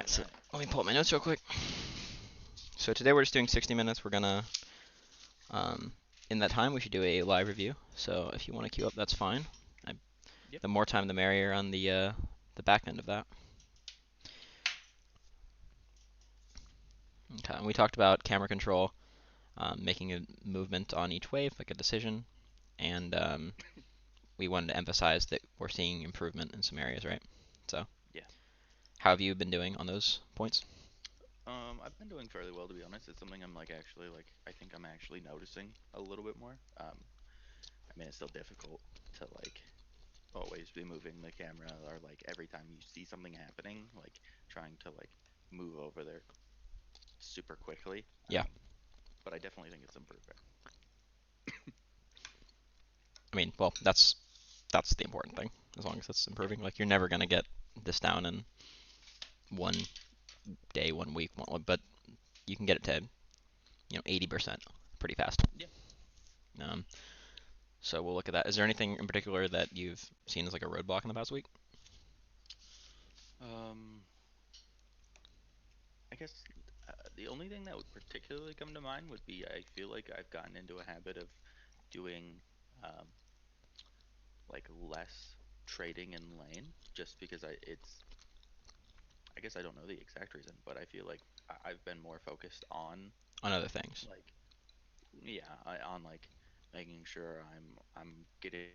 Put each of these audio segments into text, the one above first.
So Alright. let me pull up my notes real quick. So today we're just doing 60 minutes. We're gonna, um, in that time, we should do a live review. So if you want to queue up, that's fine. I, Yep. the more time, the merrier on the back end of that. Okay. And we talked about camera control, making a movement on each wave, like a decision, and we wanted to emphasize that we're seeing improvement in some areas, right? So Yeah. how have you been doing on those points? I've been doing fairly well to be honest. It's something I'm like actually like I think I'm actually noticing a little bit more. I mean it's still difficult to like always be moving the camera or like every time you see something happening, like trying to like move over there super quickly. Yeah. But I definitely think it's improving. I mean, well, that's the important thing. As long as it's Yeah. improving, like you're never gonna get this down in 1 day, 1 week, but you can get it to 80% pretty fast. Yeah. Um, so we'll look at that. Is there anything in particular that you've seen as like a roadblock in the past week? Um I guess the only thing that would particularly come to mind would be I feel like I've gotten into a habit of doing um, like less trading in lane just because I guess I don't know the exact reason, but I feel like I've been more focused on On other things? like yeah, on like making sure I'm getting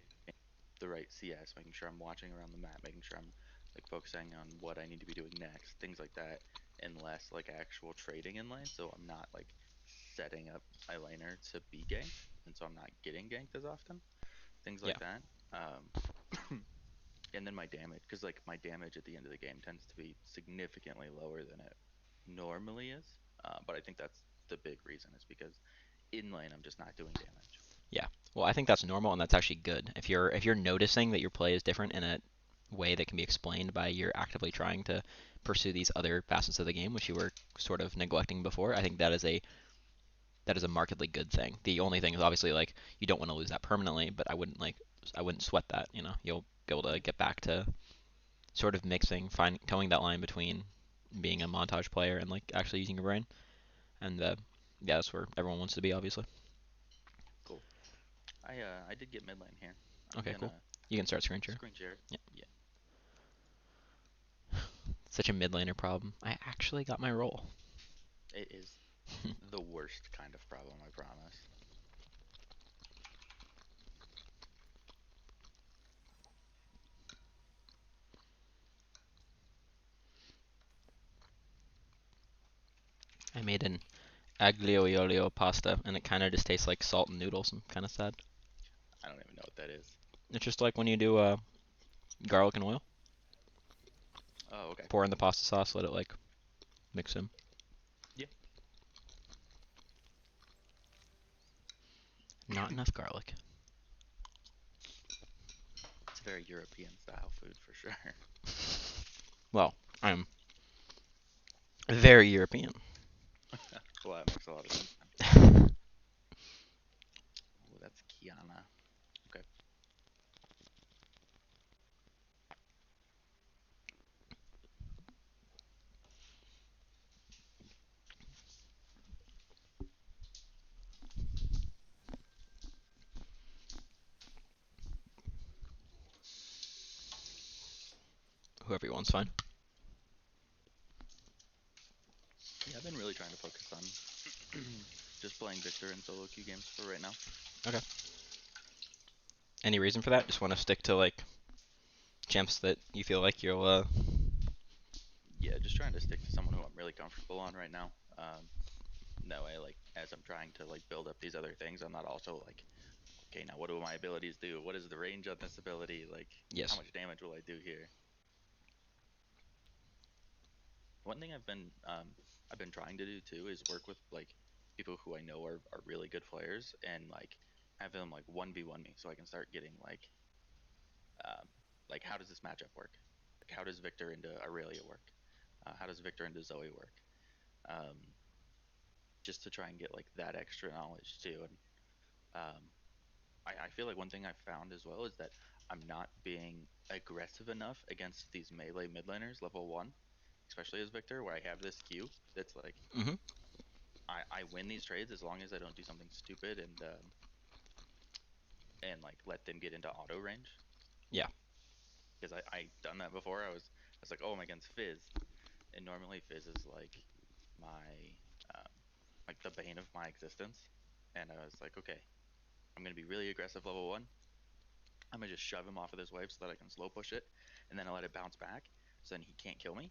the right CS, making sure I'm watching around the map, making sure I'm like focusing on what I need to be doing next, things like that, and less like actual trading in lane. So I'm not like setting up my laner to be ganked, and so I'm not getting ganked as often. Things Yeah, like that. And then my damage, because like my damage at the end of the game tends to be significantly lower than it normally is. But I think that's the big reason is because in lane I'm just not doing damage. yeah. Well, I think that's normal and that's actually good. If you're noticing that your play is different in a way that can be explained by you're actively trying to pursue these other facets of the game, which you were sort of neglecting before, I think that is a markedly good thing. The only thing is obviously like you don't want to lose that permanently, but I wouldn't sweat that. You'll be able to get back to sort of mixing, towing that line between being a montage player and like actually using your brain. And yeah, that's where everyone wants to be, obviously. Cool. I did get mid lane here. I'm Okay, cool. gonna You can start screen share. screen share. Yeah, Yeah. such a mid laner problem. I actually got my role. It is the worst kind of problem, I promise. I made an aglio e olio pasta, and it kind of just tastes like salt and noodles. I'm kind of sad. I don't even know what that is. It's just like when you do garlic and oil. Oh, okay. Pour in the pasta sauce, let it like mix in. Yeah. Not enough garlic. It's a very European style food for sure. Well, I'm very European. Well, that makes a lot of sense then. Oh, that's Kiana. Okay. Whoever you want's fine. Yeah, I've been really trying to focus on just playing Victor and solo queue games for right now. Okay. Any reason for that? Just want to stick to like champs that you feel like you'll Yeah, just trying to stick to someone who I'm really comfortable on right now. That way, like, as I'm trying to like build up these other things, I'm not also like, okay, now what do my abilities do? What is the range on this ability? Like, how yes. much damage will I do here? One thing I've been trying to do too is work with like people who I know are really good players and have them like 1v1 me so I can start getting um, like how does this matchup work? Like how does Victor into Aurelia work? How does Victor into Zoe work? Um, just to try and get like that extra knowledge too. And I feel like one thing I've found as well is that I'm not being aggressive enough against these melee mid laners level one, especially as Victor, where I have this queue that's like Hmm. I win these trades as long as I don't do something stupid and like let them get into auto range. Yeah. Because I done that before. I was like, oh, I'm against Fizz, and normally Fizz is my um, like the bane of my existence. And I was like, okay, I'm gonna be really aggressive level one. I'm gonna just shove him off of this wave so that I can slow push it, and then I let it bounce back, so then he can't kill me.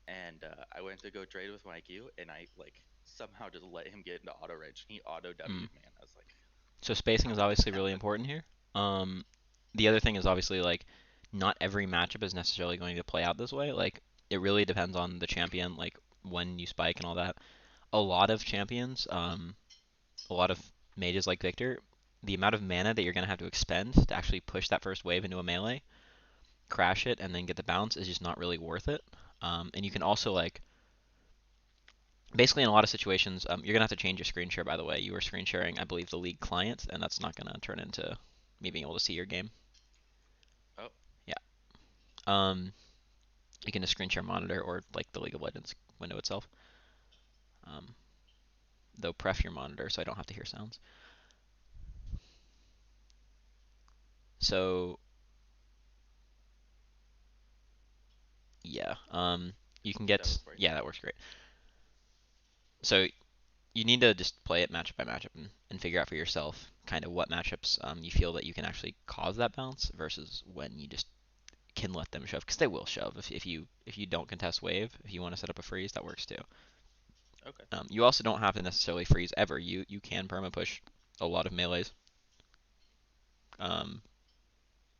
And I went to go trade with my Q, and I like somehow just let him get into auto rage. He auto Mm. W'd me, and I was like, So spacing is how did that obviously really happen? important here. Um, the other thing is obviously like not every matchup is necessarily going to play out this way. Like it really depends on the champion, like when you spike and all that. A lot of champions, a lot of mages like Victor, the amount of mana that you're going to have to expend to actually push that first wave into a melee, crash it, and then get the bounce is just not really worth it. And you can also like basically in a lot of situations, you're gonna have to change your screen share. By the way, you were screen sharing, I believe, the league client, and that's not gonna turn into me being able to see your game. Oh, Yeah. Um, you can just screen share monitor or like the League of Legends window itself. Um, though pref your monitor so I don't have to hear sounds. So yeah, you can that get worked for you. yeah that works great. So you need to just play it matchup by matchup and figure out for yourself kind of what matchups you feel that you can actually cause that bounce versus when you just can let them shove because they will shove if you don't contest wave if you want to set up a freeze that works too. Okay. You also don't have to necessarily freeze ever. You can perma push a lot of melees. Um,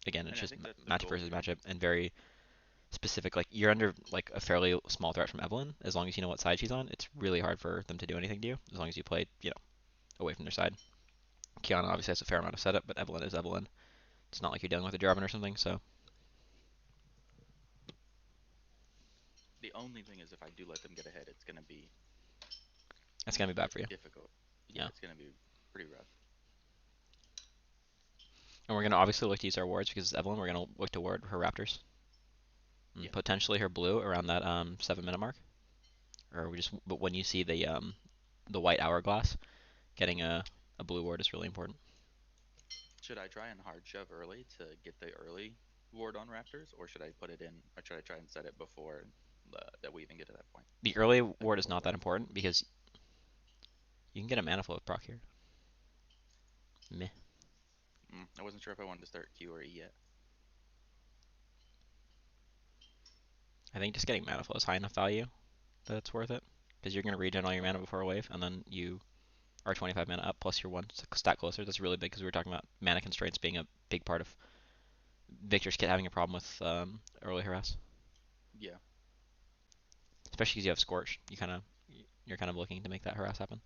Again, it's And I just think that's the matchup goal versus for matchup and very specific. Like you're under like a fairly small threat from Evelyn. As long as you know what side she's on, it's really hard for them to do anything to you. As long as you play away from their side. Kiana obviously has a fair amount of setup, but Evelyn is Evelyn. It's not like you're dealing with a Jarvan or something, so the only thing is if I do let them get ahead, it's gonna be that's gonna be bad for you. difficult. Yeah, Yeah. it's gonna be pretty rough. And we're gonna obviously look to use our wards because it's Evelyn. We're gonna look to ward her Raptors. And Yeah. potentially her blue around that 7 minute mark, or we just. But when you see the white hourglass, getting a blue ward is really important. Should I try and hard shove early to get the early ward on Raptors, or should I put it in, or should I try and set it before that we even get to that point, The early like ward is before not that wave 4? important because you can get a mana flow with proc here. Meh. I wasn't sure if I wanted to start Q or E yet. I think just getting mana flow is high enough value that it's worth it because you're gonna regen all your mana Okay. before a wave, and then you are 25 mana up plus your one stat closer. That's really big because we were talking about mana constraints being a big part of Victor's kit having a problem with early harass, Yeah. especially because you have Scorch. You're kind of looking to make that harass happen.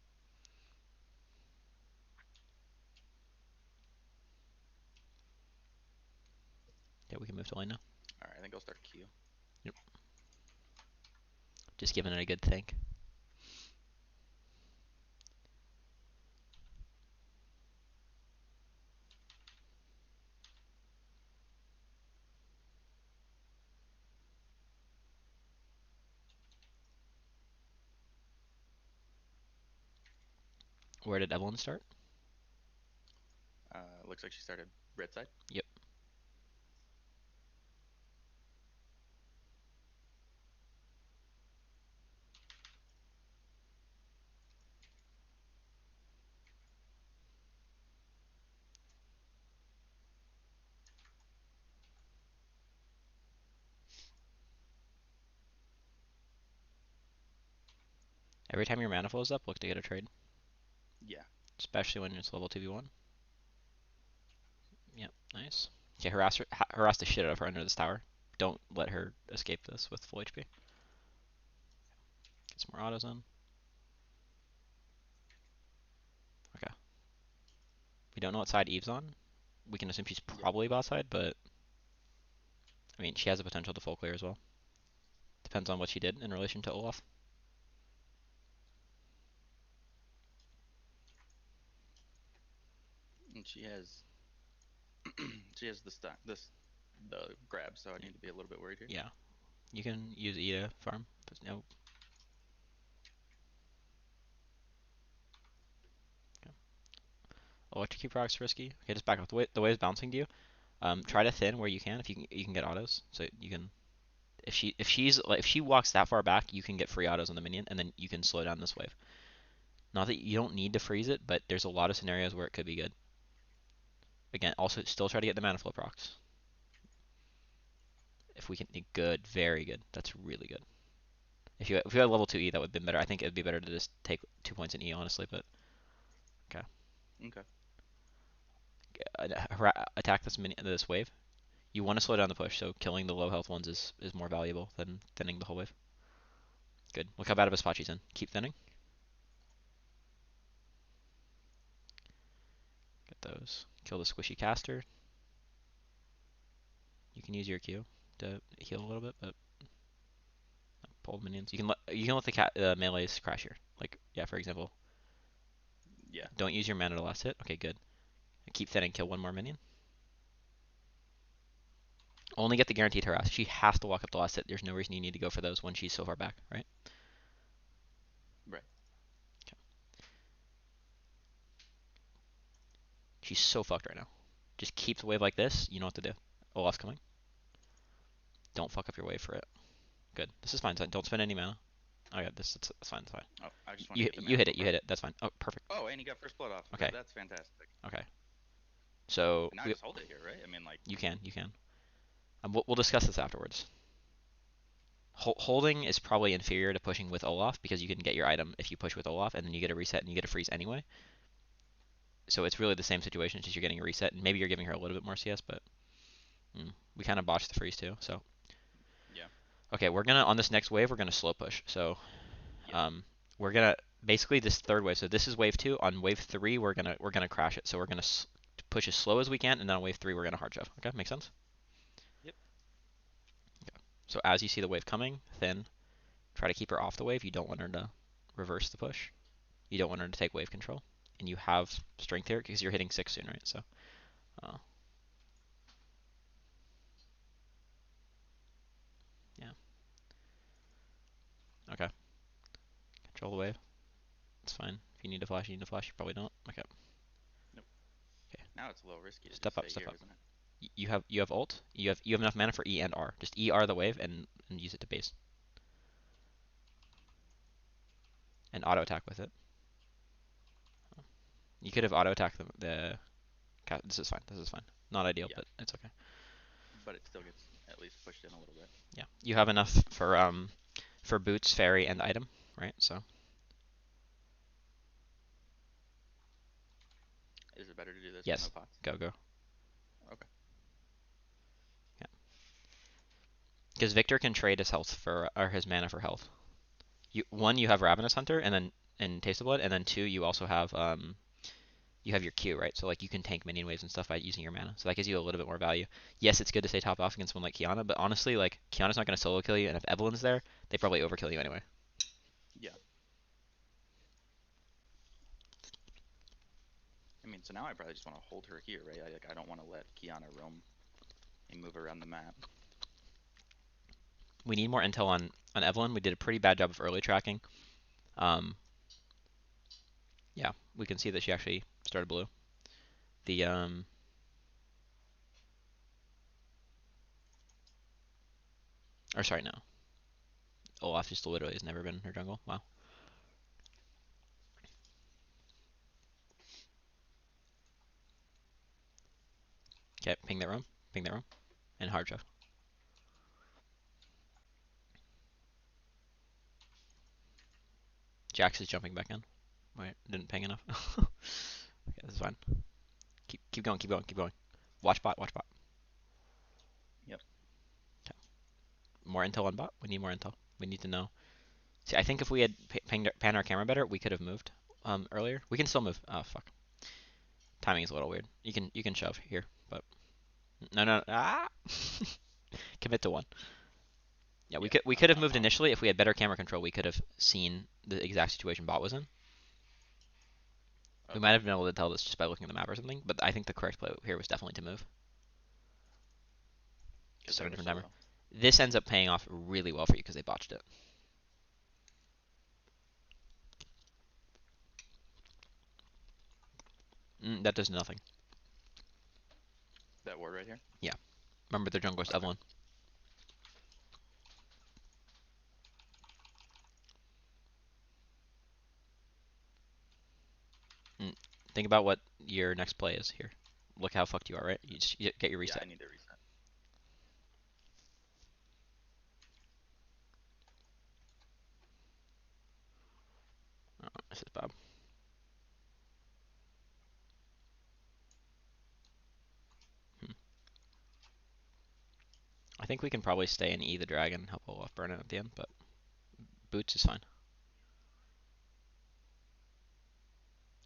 Yeah, we can move to lane now. All right. I think I'll start Q. Yep. Just giving it a good think. Where did Evelyn start? Looks like she started red side. Yep. Every time your mana flow is up, look to get a trade, Yeah. especially when it's level 2v1. Yep, nice. Okay, harass the shit out of her under this tower. Don't let her escape this with full HP. Get some more autos in. Okay. We don't know what side Eve's on. We can assume she's Yeah. probably bot side, but I mean, she has the potential to full clear as well. Depends on what she did in relation to Olaf. And she has she has the grab, so I need to be a little bit worried here. Yeah. You can use E to farm. But no. Okay. Electrocute products risky. Okay, just back off. The way it's bouncing to you. Yep. Try to thin where you can. If you can get autos, so you can. If she walks that far back, you can get free autos on the minion, and then you can slow down this wave. Not that you don't need to freeze it, but there's a lot of scenarios where it could be good. Again, also still try to get the mana flow procs. If we can, good, very good. That's really good. If you had level 2 E, that would have been better. I think it would be better to just take 2 points in E, honestly. But okay, Okay. attack this wave. You want to slow down the push, so killing the low health ones is more valuable than thinning the whole wave. Good. Look how bad of a spot she's in. Keep thinning. Get those. Kill the squishy caster. You can use your Q to heal a little bit, but pull minions. You can let the melees crash here. Like yeah, for example, Yeah. don't use your mana to last hit. Okay, good. Keep thinning. Kill one more minion. Only get the guaranteed harass. She has to walk up the last hit. There's no reason you need to go for those when she's so far back, right? Right. Okay. She's so fucked right now. Just keep the wave like this. You know what to do. Olaf's coming. Don't fuck up your wave for it. Good. This is fine. Don't spend any mana. Okay, that's fine. That's fine. Oh, I just want to get the You mana hit flow it. You hit proc. it. That's fine. Oh, perfect. Oh, and you got first blood off. Okay. That's fantastic. Okay. So And now I just hold it here, right? I mean, like. you can. We'll discuss this afterwards. Holding is probably inferior to pushing with Olaf because you can get your item if you push with Olaf, and then you get a reset and you get a freeze anyway. So it's really the same situation. It's just you're getting a reset, and maybe you're giving her a little bit more CS, but we kind of botched the freeze too. So Yeah. okay, we're gonna on this next wave we're gonna slow push. So Yeah. we're gonna basically this third wave. So this is wave 2. On wave 3 we're gonna crash it. So we're gonna push as slow as we can, and then on wave 3 we're gonna hard shove. Okay, makes sense. Yep. Okay. So as you see the wave coming, thin. Try to keep her off the wave. You don't want her to reverse the push. You don't want her to take wave control. And you have strength here because you're hitting 6 soon, right? So, uh, yeah. Okay. Control the wave. It's fine. If you need to flash, you need to flash. You probably don't. Okay. Nope. Okay. Now it's a little risky to Step just up. stay Step here, up. isn't it? You have ult. You have enough mana for E and R. Just E R the wave and use it to base and auto attack with it. You could have auto attacked this is fine. This is fine. Not ideal, Yeah. but it's okay. But it still gets at least pushed in a little bit. Yeah. You have enough for boots, fairy, and item, right? So Is it better to do this with no yes. pots? Go. Okay. Yeah. Because Viktor can trade his health for or his mana for health. You have Ravenous Hunter, and then in Taste of Blood, and then 2 you also have you have your Q, right? So like you can tank minion waves and stuff by using your mana. So that gives you a little bit more value. Yes, it's good to stay top off against someone like Kiana, but honestly, like Kiana's not going to solo kill you, and if Evelyn's there, they probably overkill you anyway. Yeah. I mean, so now I probably just want to hold her here, right? I don't want to let Kiana roam and move around the map. We need more intel on Evelyn. We did a pretty bad job of early tracking. Um, yeah, we can see that she actually started blue. The or sorry, no. Olaf just literally has never been in her jungle. Wow. Okay, ping that room, and hard shove. Jax is jumping back in. Wait, didn't ping enough. Okay, this is fine. Keep going, keep going, keep going. Watch bot, watch bot. Yep. Okay. More intel on bot. We need more intel. We need to know. See, I think if we had panned our camera better, we could have moved earlier. We can still move. Oh fuck. Timing is a little weird. You can shove here, but no. Ah. Commit to one. Yeah, Yeah. we could have moved initially if we had better camera control. We could have seen the exact situation bot was in. We might Okay. have been able to tell this just by looking at the map or something, but I think the correct play here was definitely to move. Because Start they a were different so timer. low. This ends up paying off really well for you because they botched it. That does nothing. That ward right here. Yeah. Remember the jungler's Okay. Evelyn. Mm, think about what your next play is here. Look how fucked you are, right? You get your Yeah, I reset. need to reset. Oh, this is bad. Hmm. I think we can probably stay and E the dragon, help Olaf burn it at the end, but boots is fine.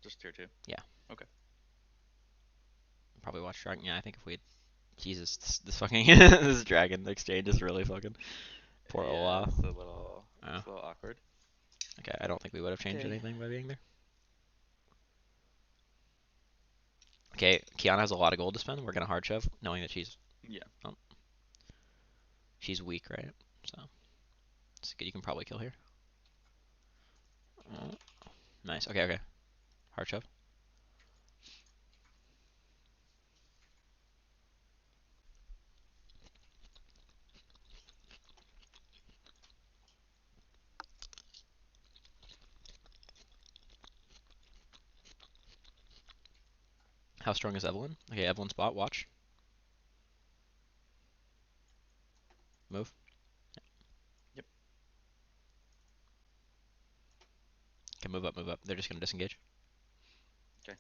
Just tier 2. Yeah. Okay. Probably watch dragon. Yeah, I think if we Jesus, this fucking this dragon exchange is really fucking poor Yeah, Olaf. Oh. it's a little awkward. Okay, I don't think we would have changed Okay. anything by being there. Okay, Kiana has a lot of gold to spend. We're gonna hard shove, knowing that Yeah. oh, she's weak, right? So it's good. You can probably kill here. Oh, nice. Okay, okay. Hard shove. How strong is Evelyn? Okay, Evelyn's bot. Watch. Move. Yep. Okay, move up, move up. They're just gonna disengage. Okay.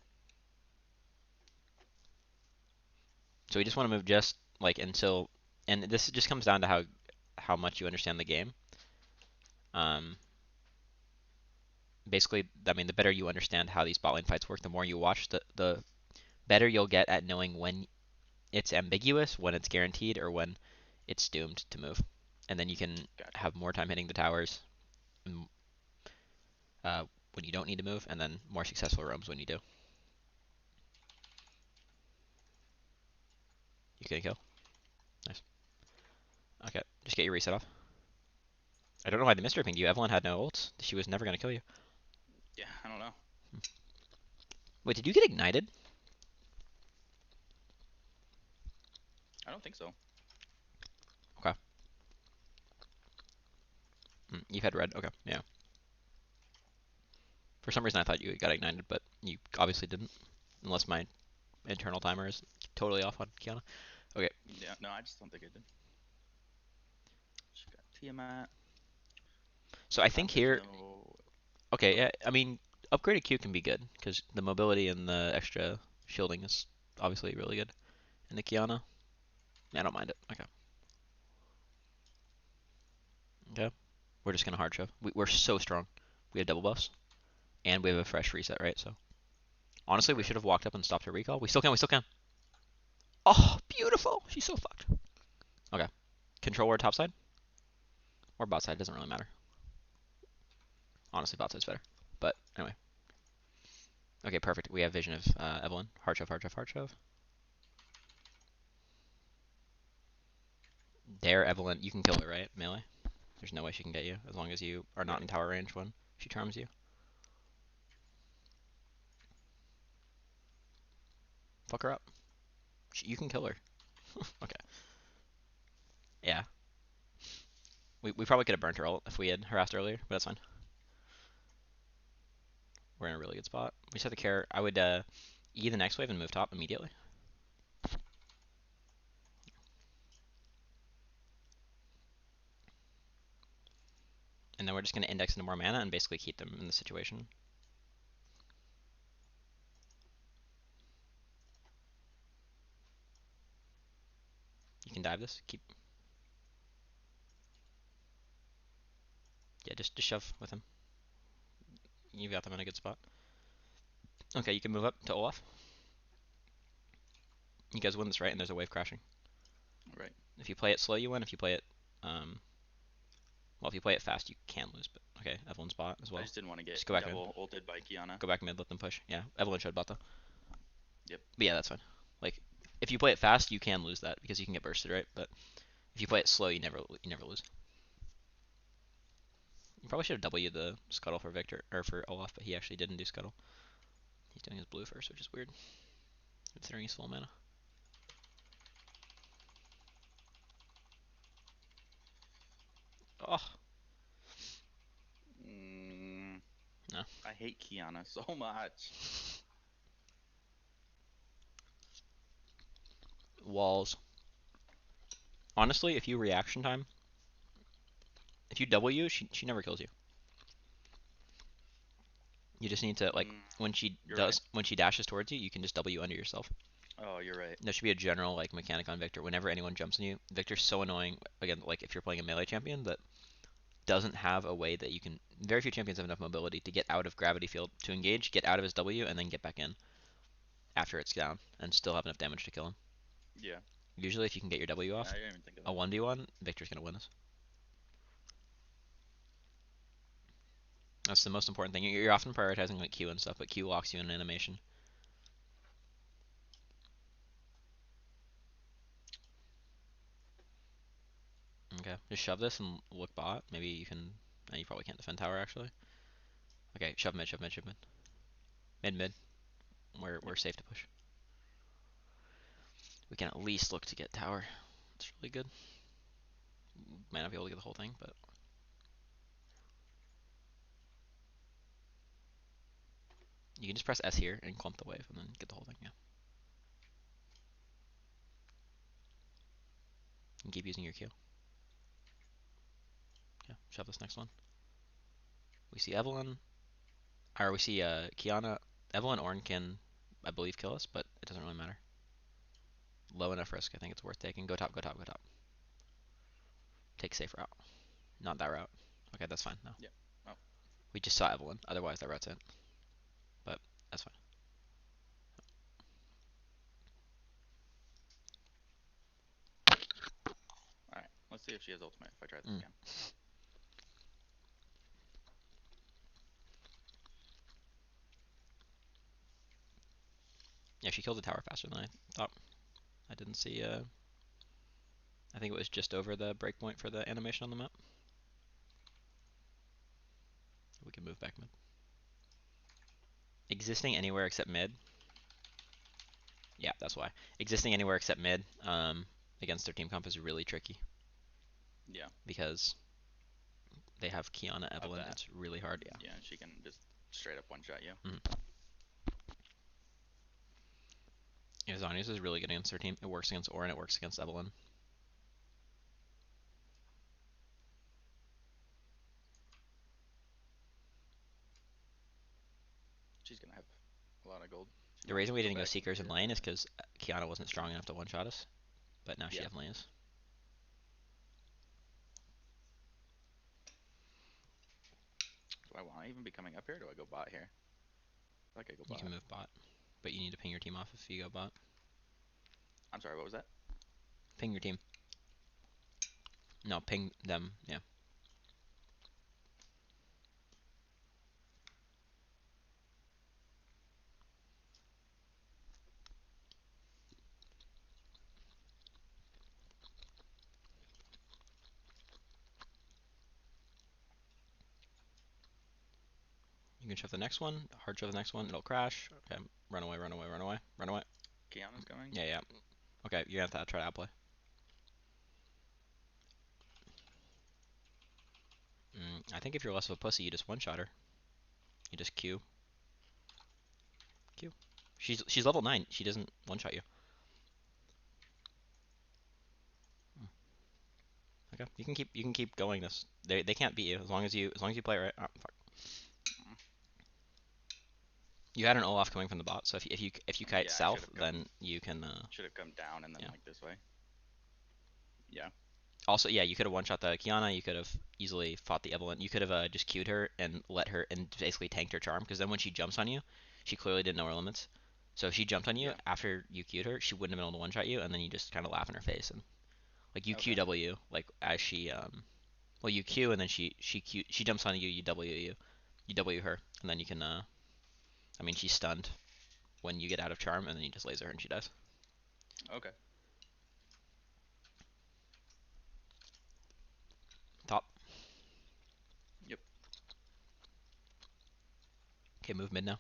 So we just want to move just like until, and this just comes down to how much you understand the game. Um, basically, I mean, the better you understand how these bot lane fights work, the more you watch, the better you'll get at knowing when it's ambiguous, when it's guaranteed, or when it's doomed to move. And then you can Gotcha. have more time hitting the towers uh, when you don't need to move, and then more successful roams when you do. You can kill. Nice. Okay, just get your reset off. I don't know why they Mr. Pinged you. Evelyn had no ults. She was never going to kill you. Yeah, I don't know. Wait, did you get ignited? I don't think so. Okay. You've had red. Okay, yeah. For some reason I thought you got ignited, but you obviously didn't. Unless my internal timer is totally off on Kiana. Okay. Yeah, no, I just don't think I did. She got Tiamat. So I think There's here, no. okay, Go ahead. yeah, I mean, upgraded Q can be good because the mobility and the extra shielding is obviously really good. And the Kiana, I don't mind it. Okay. Okay. We're just gonna hard shove. We're so strong. We have double buffs and we have a fresh reset, right? So honestly, we Okay. should have walked up and stopped her recall. We still can. We still can. Oh, beautiful. She's so fucked. Okay. Control ward top side or bot side doesn't really matter. Honestly, bot side's better. But anyway. Okay, perfect. We have vision of Evelyn. Hard shove, hard shove, hard shove. Dare Evelyn. You can kill her, right? Melee. There's no way she can get you as long as you are not Right. in tower range when she charms you. Fuck her up. You can kill her. Okay. Yeah. We probably could have burnt her ult if we had harassed earlier, but that's fine. We're in a really good spot. We just have to care. I would E the next wave and move top immediately. And then we're just going to index into more mana and basically keep them in the situation. You can dive this. Keep. Yeah, just shove with him. You've got them in a good spot. Okay, you can move up to Olaf. You guys win this, right? And there's a wave crashing. Right. If you play it slow, you win. If you play it, well, if you play it fast, you can lose. But okay, Evelyn's bot as I well. just didn't want to get Just go back mid. double ulted by Kiana. Go back mid. Let them push. Yeah, Evelyn showed bot though. Yep. But yeah, that's fine. Like, if you play it fast, you can lose that because you can get bursted, right? But If you play it slow, you never lose. You probably should have W the scuttle for Victor or for Olaf, but he actually didn't do scuttle. He's doing his blue first, which is weird, considering he's full mana. Oh Mm, no. I hate Kiana so much. Walls. Honestly, if you reaction time, if you W, she never kills you. You just need to like Mm, when you're right. she dashes towards you, you can just W under yourself. Oh, you're right. That should be a general like mechanic on Victor. Whenever anyone jumps on you, Victor's so annoying. Again, like if you're playing a melee champion that doesn't have a way that you can. Very few champions have enough mobility to get out of gravity field to engage, get out of his W, and then get back in after it's down, and still have enough damage to kill him. Yeah. Usually, if you can get your W I off, didn't even think of a that. 1v1, Victor's gonna win this. That's the most important thing. You're often prioritizing like Q and stuff, but Q locks you in an animation. Okay, just shove this and look bot. Maybe you can. You probably can't defend tower actually. Okay, shove mid, shove mid, shove mid, mid, mid. We're Yep. safe to push. We can at least look to get tower. It's really good. Might not be able to get the whole thing, but you can just press S here and clump the wave and then get the whole thing. Yeah. And keep using your Q. Yeah. Shove this next one. We see Evelyn, or we see Kiana. Evelyn Orn can, I believe, kill us, but it doesn't really matter. Low enough risk. I think it's worth taking. Go top, go top, go top. Take safe route. Not that route. Okay, that's fine. No. Yep. Oh. We just saw Evelyn. Otherwise, that route's in. But that's fine. All right. Let's see if she has ultimate. If I try this Mm. again. Yeah, she killed the tower faster than I thought. I didn't see. I think it was just over the breakpoint for the animation on the map. We can move back mid. Existing anywhere except mid. Yeah, that's why. Existing anywhere except mid against their team comp is really tricky Yeah. because they have Kiana Of Evelyn. that. It's really hard. Yeah. Yeah. She can just straight up one shot you. Mm. Yeah, Zanius is really good against their team. It works against Orin. It works against Evelyn. She's gonna have a lot of gold. She The might reason we go didn't go back Seekers in into. lane is because Kiana wasn't strong enough to one-shot us, but now she Yeah. definitely is. Do I want to even be coming up here? Or do I go bot here? I like I go You can bot. move bot, but you need to ping your team off if you go bot. I'm sorry. What was that? Ping your team. No, ping them. Yeah. You can shove the next one. Hard shove the next one. It'll crash. Okay. Run away. Run away. Run away. Run away. Kiana's coming. Yeah. Yeah. Okay. You're gonna have to try to outplay. I think if you're less of a pussy, you just one-shot her. You just Q. Q. She's level 9. She doesn't one-shot you. Okay. You can keep going this. They can't beat you as long as you play it right. Oh, fuck. You had an Olaf coming from the bot, so if you kite Yeah. I should south, have come. then you can Should have come down and then yeah. like this way. Yeah. Also, yeah, you could have one-shot the Kiana. You could have easily fought the Evelyn. You could have just queued her and let her and basically tanked her charm. Because then when she jumps on you, she clearly didn't know her limits. So if she jumped on you Yeah. after you queued her, she wouldn't have been able to one-shot you, and then you just kind of laugh in her face and like you Okay. QW like as she well you Q and then she jumps on you, you W her, and then you can I mean she's stunned when you get out of charm, and then you just laser her and she dies. Okay. Okay, move mid now.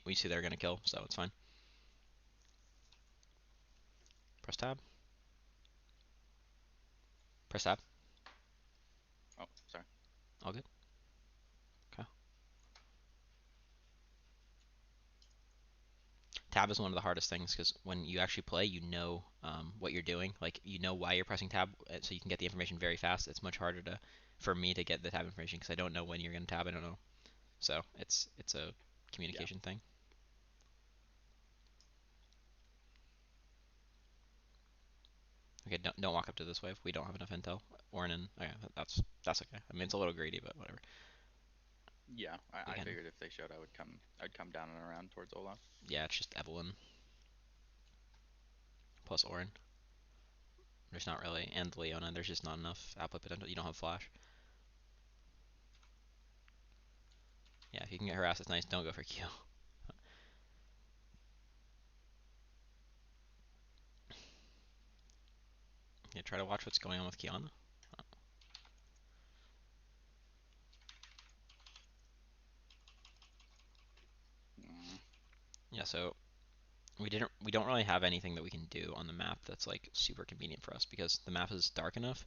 We see they're gonna kill, so it's fine. Press tab. Press tab. Oh, sorry. All good. Okay. Tab is one of the hardest things because when you actually play, you know what you're doing. Like you know why you're pressing tab, so you can get the information very fast. It's much harder for me to get the tab information because I don't know when you're gonna tab. I don't know. So it's a Yeah. communication thing. Okay, don't walk up to this wave. We don't have enough intel. Ornan. Okay, that's okay. I mean it's a little greedy, but whatever. Yeah, We I can. figured if they showed, I'd come down and around towards Olaf. Yeah, it's just Evelyn plus Orin. There's not really, and Leona. There's just not enough output potential. You don't have flash. Yeah, if you can get harassed, it's nice. Don't go for Q. Yeah, try to watch what's going on with Kiana. Mm, Yeah, so we don't really have anything that we can do on the map that's like super convenient for us because the map is dark enough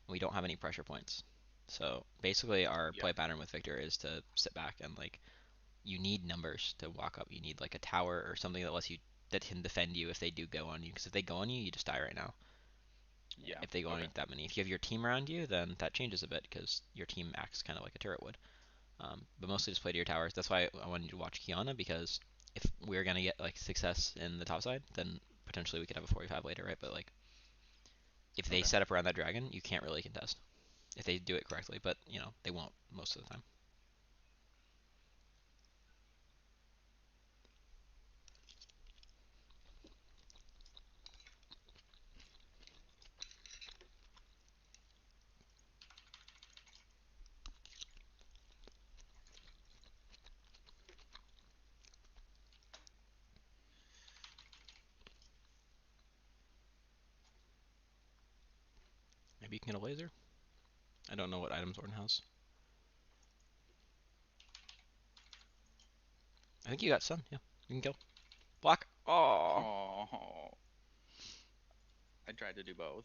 and we don't have any pressure points. So basically our yeah. play pattern with Viktor is to sit back and like you need numbers to walk up. You need like a tower or something that lets you that can defend you if they do go on you. Because if they go on you, you just die right now. Yeah. If they go on Okay. you that many, if you have your team around you, then that changes a bit because your team acts kind of like a turret would. But mostly just play to your towers. That's why I wanted you to watch Kiana because if we're gonna get like success in the top side, then potentially we could have a 45 later, right? But like if they Okay. set up around that dragon, you can't really contest if they do it correctly. But you know they won't most of the time. Maybe you can get a laser. I don't know what items Orton has. I think you got stun. Yeah, you can kill. Block. Oh. Oh, I tried to do both.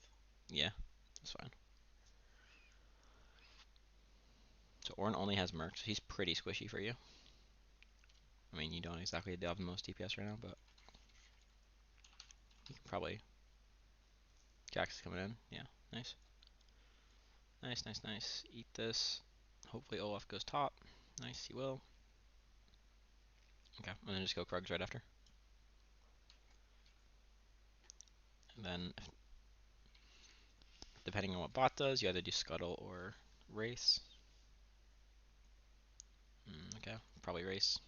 Yeah, that's fine. So Orn only has Merc, so he's pretty squishy for you. I mean, you don't exactly have the most DPS right now, but you can probably. Jax is coming in. Yeah, nice. Nice, nice, nice. Eat this. Hopefully Olaf goes top. Nice, he will. Okay, and then just go Krugs right after. And then, depending on what bot does, you either do Scuttle or Race. Okay, probably Race.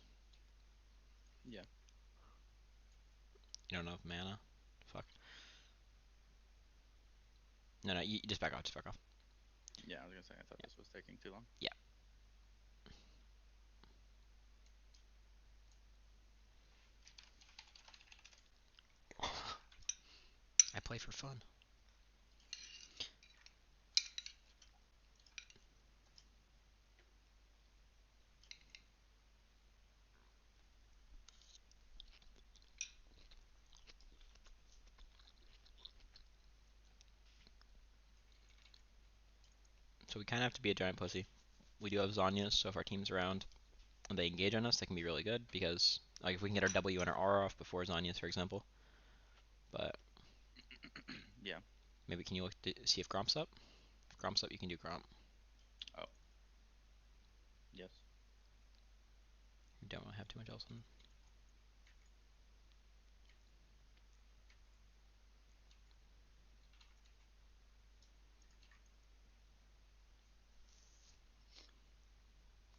Yeah. You don't know if mana. Fuck. No, no, you just back off. Just back off. Yeah, I was gonna say I thought Yeah. this was taking too long. Yeah. I play for fun. So we kind of have to be a giant pussy. We do have Zanyas, so if our team's around and they engage on us, they can be really good because, like, if we can get our W and our R off before Zanyas, for example. But Yeah. maybe can you look to see if Gromp's up? If Gromp's up, you can do Gromp. Oh. Yes. We don't really have too much else in.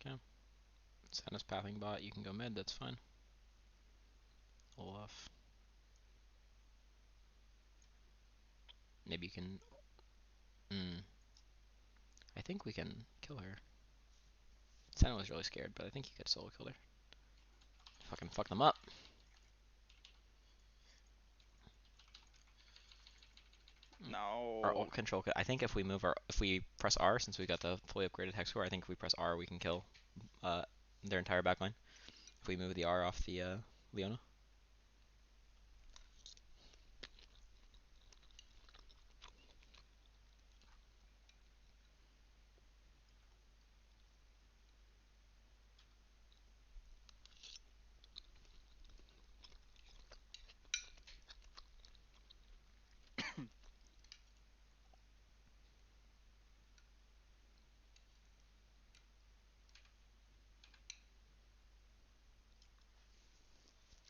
Okay. Santa's pathing bot, you can go mid, that's fine. Olaf. Maybe you can. I think we can kill her. Santa was really scared, but I think you could solo kill her. Fucking fuck them up. Our No. ult control. I think if we move our, if we press R, since we got the fully upgraded hex core, I think if we press R, we can kill uh, their entire backline. If we move the R off the Leona.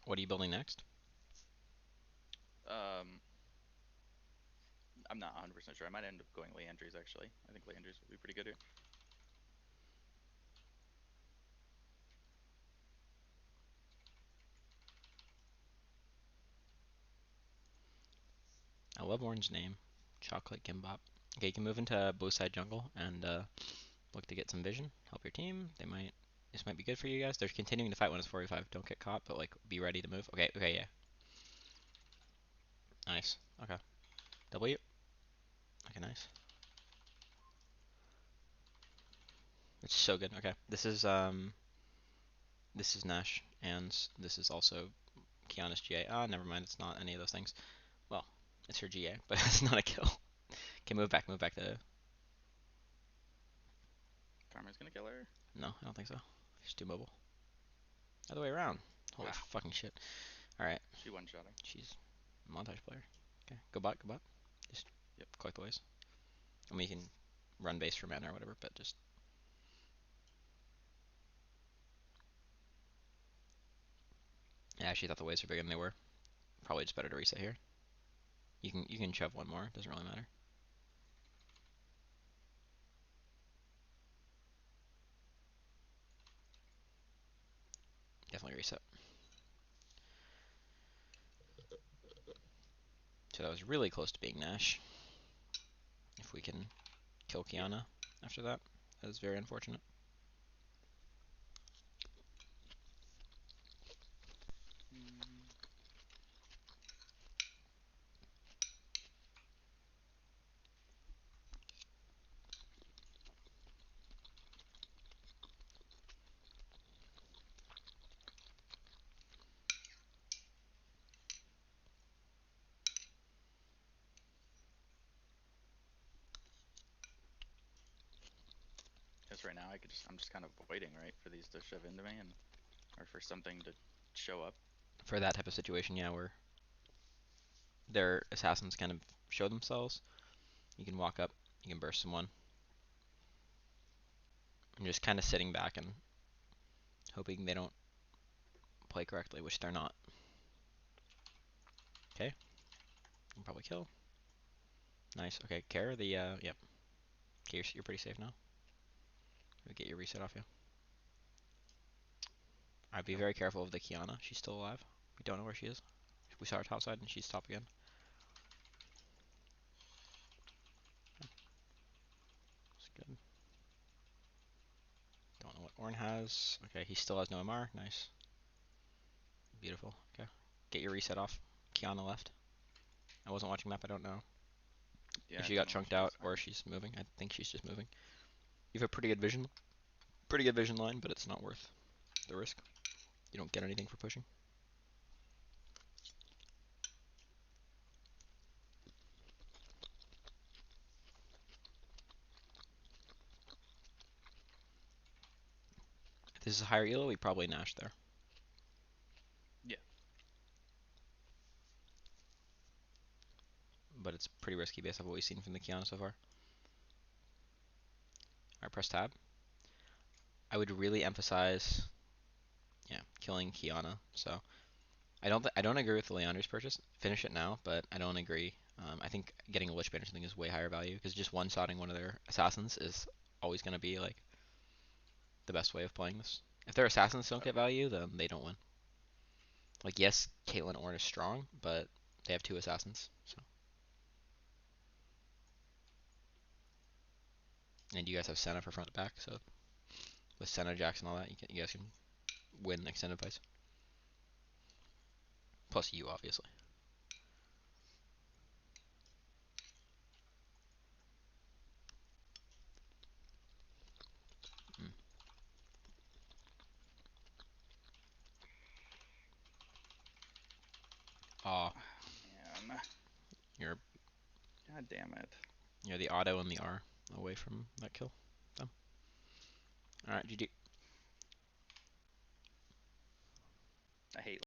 What are you building next? Um, I'm not 100% sure. I might end up going Leandries actually. I think Leandries would be pretty good here. I love Orange name. Chocolate Gimbap. Okay, you can move into blue side jungle and look to get some vision. Help your team. This might be good for you guys. They're continuing to fight when it's 45. Don't get caught, but like be ready to move. Okay, okay, yeah. Nice. Okay. W. Okay, nice. It's so good. Okay. This is Nash and this is also Kiana's GA. Ah, never mind, it's not any of those things. Well, it's her GA, but it's not a kill. Okay, move back to Farmer's gonna kill her. no, I don't think so. She's too mobile. Other way around. Holy Wow. fucking shit. Alright. She one-shotting. She's a montage player. Okay, go bot, go bot. Just Yep. collect the waves. I mean, you can run base for mana or whatever, but just. Yeah, I actually thought the waves were bigger than they were. Probably just better to reset here. You can shove one more. Doesn't really matter. Definitely reset. So that was really close to being Nash. If we can kill Yeah. Kiana after that, that is very unfortunate. Mm, Because right now I'm just kind of waiting, right, for these to shove into me and or for something to show up. For that type of situation, yeah, where their assassins kind of show themselves, you can walk up, you can burst someone. I'm just kind of sitting back and hoping they don't play correctly, which they're not. Okay, you can probably kill. Nice. Okay, care the yep. Okay, you're pretty safe now. Get your reset off you. I'd be Yep. very careful of the Kiana. She's still alive. We don't know where she is. We saw her top side and she's top again. That's good. Don't know what Orn has. Okay, he still has no MR. Nice. Beautiful. Okay. Get your reset off. Kiana left. I wasn't watching map. I don't know Yeah, if I she don't got know where chunked she is out or either. she's moving. I think she's just moving. You have a pretty good vision line, but it's not worth the risk. You don't get anything for pushing. If this is a higher elo, we probably Nash there. Yeah. But it's pretty risky based off what we've seen from the Kiana so far. Alright, press tab. I would really emphasize, yeah, killing Kiana. So I don't agree with the Leandri's purchase. Finish it now, but I don't agree. I think getting a Lich Banish thing is way higher value because just one-shotting one of their assassins is always going to be like the best way of playing this. If their assassins don't get Okay. value, then they don't win. Like yes, Caitlyn Ornn is strong, but they have two assassins. So and you guys have Senna for front to back. So with Senna, Jackson, all that, you guys can win extended fights. Plus you, obviously. Mm. Aw, Man, you're god damn it. you're the auto and the R away from that kill. Done. All right, GG.